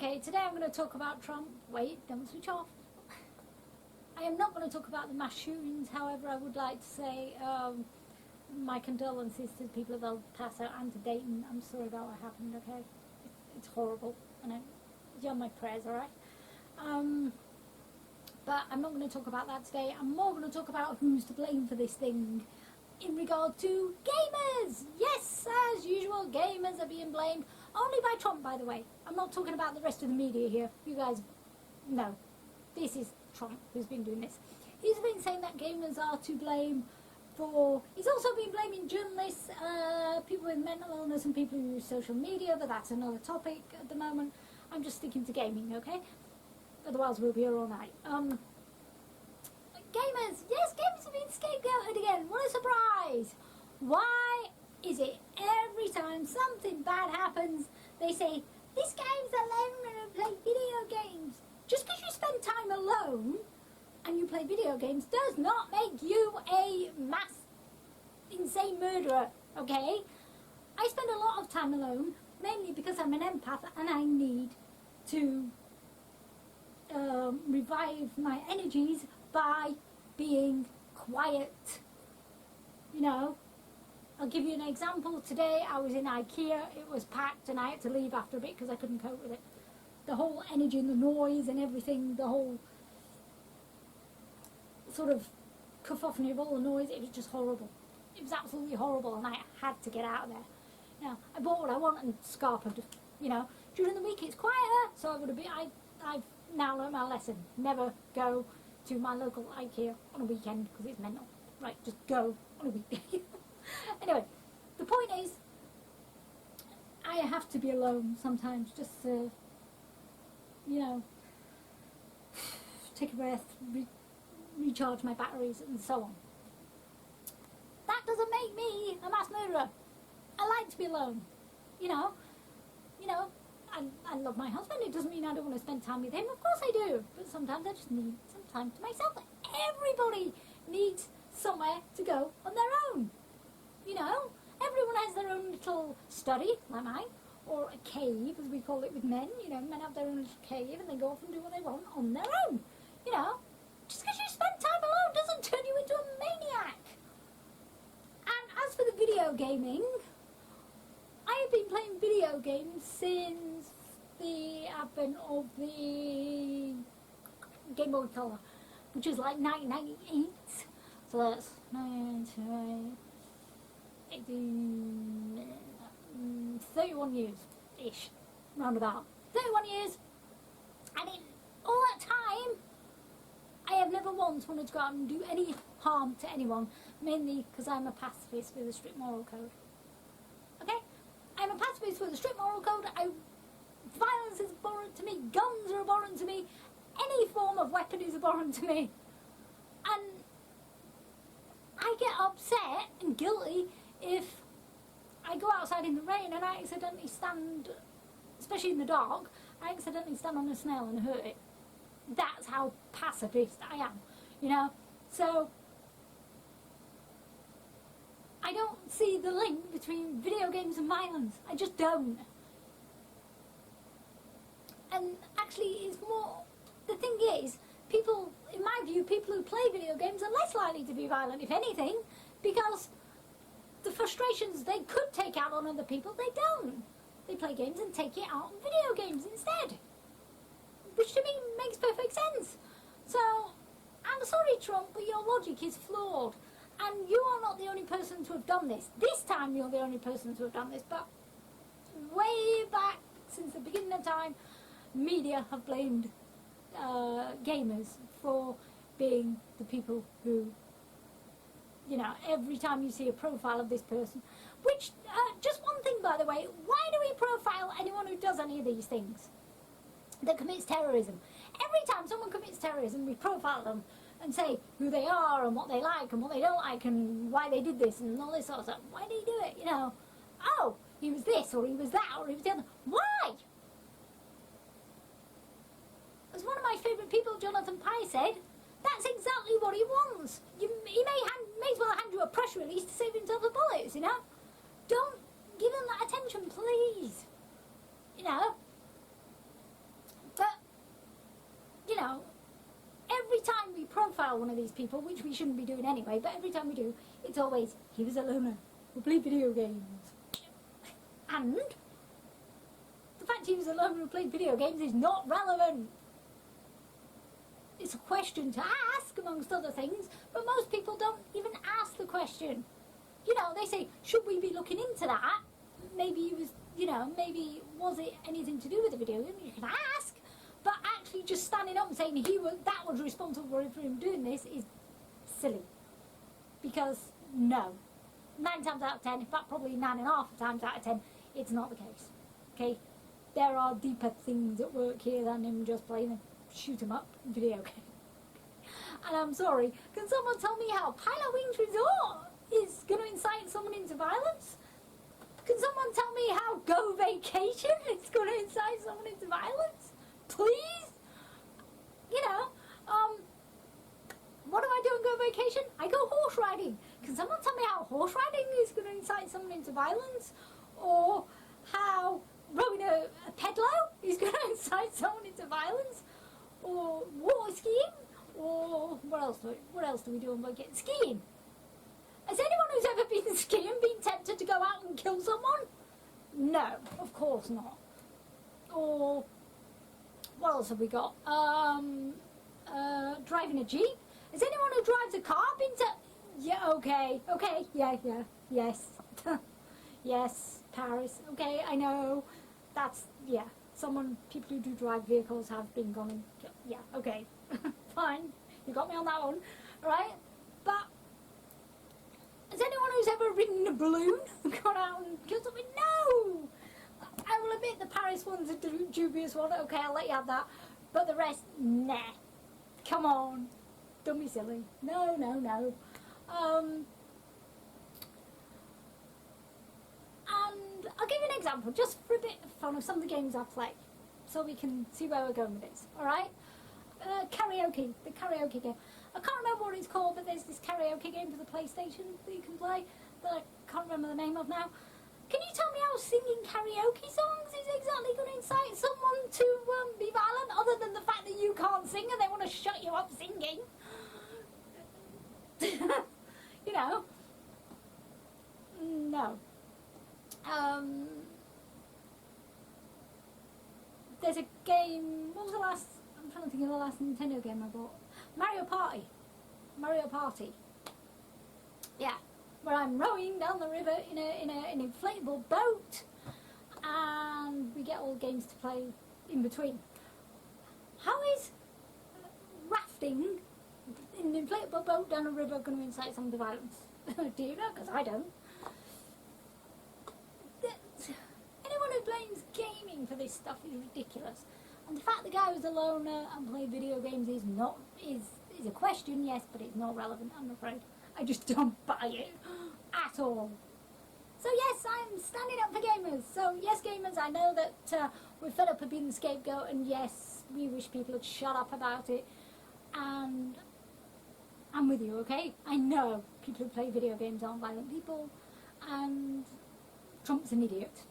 Okay, today I'm going to talk about Trump. Wait, don't switch off. I am not going to talk about the mass shootings, however, I would like to say my condolences to the people of El Paso and to Dayton. I'm sorry about what happened, okay? It's horrible, and you're on my prayers, alright? But I'm not going to talk about that today. I'm more going to talk about who's to blame for this thing in regard to gamers. Yes, as usual, gamers are being blamed. Only by Trump, by the way. I'm not talking about the rest of the media here. You guys know. This is Trump who's been doing this. He's been saying that gamers are to blame for... He's also been blaming journalists, people with mental illness and people who use social media, but that's another topic at the moment. I'm just sticking to gaming, okay? Otherwise we'll be here all night. Gamers! Yes, gamers have been scapegoated again. What a surprise! Why is it every time something bad happens, they say, this game's alone to play video games? Just because you spend time alone and you play video games does not make you a mass insane murderer, okay? I spend a lot of time alone, mainly because I'm an empath and I need to revive my energies by being quiet. You know, I'll give you an example. Today I was in IKEA, it was packed and I had to leave after a bit because I couldn't cope with it. The whole energy and the noise and everything, the whole sort of cacophony of all the noise, it was just horrible. It was absolutely horrible and I had to get out of there. You know, I bought what I want and Scarpa just, you know, during the week it's quieter, so I would have been, I've now learned my lesson. Never go to my local IKEA on a weekend because it's mental. Right, just go on a weekday. Anyway, the point is, I have to be alone sometimes just to, you know, take a breath, recharge my batteries and so on. That doesn't make me a mass murderer. I like to be alone. You know, I love my husband. It doesn't mean I don't want to spend time with him. Of course I do. But sometimes I just need some time to myself. Everybody needs somewhere to go on their own. You know, everyone has their own little study, like mine, or a cave, as we call it with men. You know, men have their own little cave and they go off and do what they want on their own. You know, just because you spend time alone doesn't turn you into a maniac. And as for the video gaming, I have been playing video games since the advent of the Game Boy Color, which is like 1998. So that's 31 years-ish, roundabout. 31 years, and in all that time, I have never once wanted to go out and do any harm to anyone, mainly because I'm a pacifist with a strict moral code. Okay? I'm a pacifist with a strict moral code. Violence is abhorrent to me, guns are abhorrent to me, any form of weapon is abhorrent to me. And I get upset and guilty if I go outside in the rain and I accidentally stand, especially in the dark, I accidentally stand on a snail and hurt it. That's how pacifist I am, you know. So I don't see the link between video games and violence. I just don't. And actually it's more, the thing is, people, in my view, people who play video games are less likely to be violent, if anything, because the frustrations they could take out on other people, they don't. They play games and take it out on video games instead. Which to me makes perfect sense. So, I'm sorry Trump, but your logic is flawed. And you are not the only person to have done this. This time you're the only person to have done this, but way back, since the beginning of time, media have blamed gamers for being the people who, you know, every time you see a profile of this person, which, just one thing by the way, why do we profile anyone who does any of these things? That commits terrorism. Every time someone commits terrorism, we profile them and say who they are and what they like and what they don't like and why they did this and all this sort of stuff. Why did he do it? You know, oh, he was this or he was that or he was the other. Why? As one of my favourite people, Jonathan Pye, said, that's exactly what he wants. He may as well hand you a press release to save himself the bullets, you know. Don't give him that attention, please. You know, profile one of these people, which we shouldn't be doing anyway, but every time we do, it's always, he was a loner who played video games. And the fact he was a loner who played video games is not relevant. It's a question to ask, amongst other things, but most people don't even ask the question. You know, they say, should we be looking into that? Maybe it was, you know, maybe was it anything to do with the video game? You can ask, but actually just standing up and saying that was responsible for him doing this is silly. Because no, 9 times out of 10, in fact probably 9.5 times out of 10, it's not the case. Okay, there are deeper things at work here than him just playing a shoot 'em up video game. And I'm sorry, can someone tell me how Halloween's Resort is going to incite someone into violence? Can someone tell me how Go Vacation is going to incite someone into violence? Please? You know, what do I do on Go Vacation? I go horse riding. Can someone tell me how horse riding is going to incite someone into violence? Or how rowing a pedalo is going to incite someone into violence? Or water skiing? Or what else do we do on vacation? Skiing. Has anyone who's ever been skiing been tempted to go out and kill someone? No, of course not. Or what else have we got? Driving a jeep. Has anyone who drives a car been yeah, okay, yes. Yes, Paris. Okay, I know. That's, yeah. People who do drive vehicles have been gone and yeah, okay. Fine. You got me on that one. Right? But has anyone who's ever ridden a balloon gone out and killed something? No! I will admit the Paris one's a dubious one. Okay, I'll let you have that. But the rest, nah. Come on. Don't be silly. No. And I'll give you an example, just for a bit of fun, of some of the games I play, so we can see where we're going with this, alright? Karaoke, the karaoke game. I can't remember what it's called, but there's this karaoke game for the PlayStation that you can play, that I can't remember the name of now. Can you tell me how singing karaoke songs is exactly going to incite someone to be violent, other than the fact that you can't sing and they want to shut you up singing? You know? No. There's a game, what was the last, I'm trying to think of the last Nintendo game I bought. Mario Party. Yeah, where I'm rowing down the river in an inflatable boat, and we get all games to play in between. How is rafting in an inflatable boat down a river going to incite some violence? Do you know? Because I don't. Anyone who blames gaming for this stuff is ridiculous. And the fact the guy was a loner and played video games is a question, yes, but it's not relevant, I'm afraid. I just don't buy it at all. So yes, I'm standing up for gamers. So yes, gamers, I know that we're fed up of being the scapegoat, and yes, we wish people would shut up about it. And I'm with you, okay? I know people who play video games aren't violent people, and Trump's an idiot.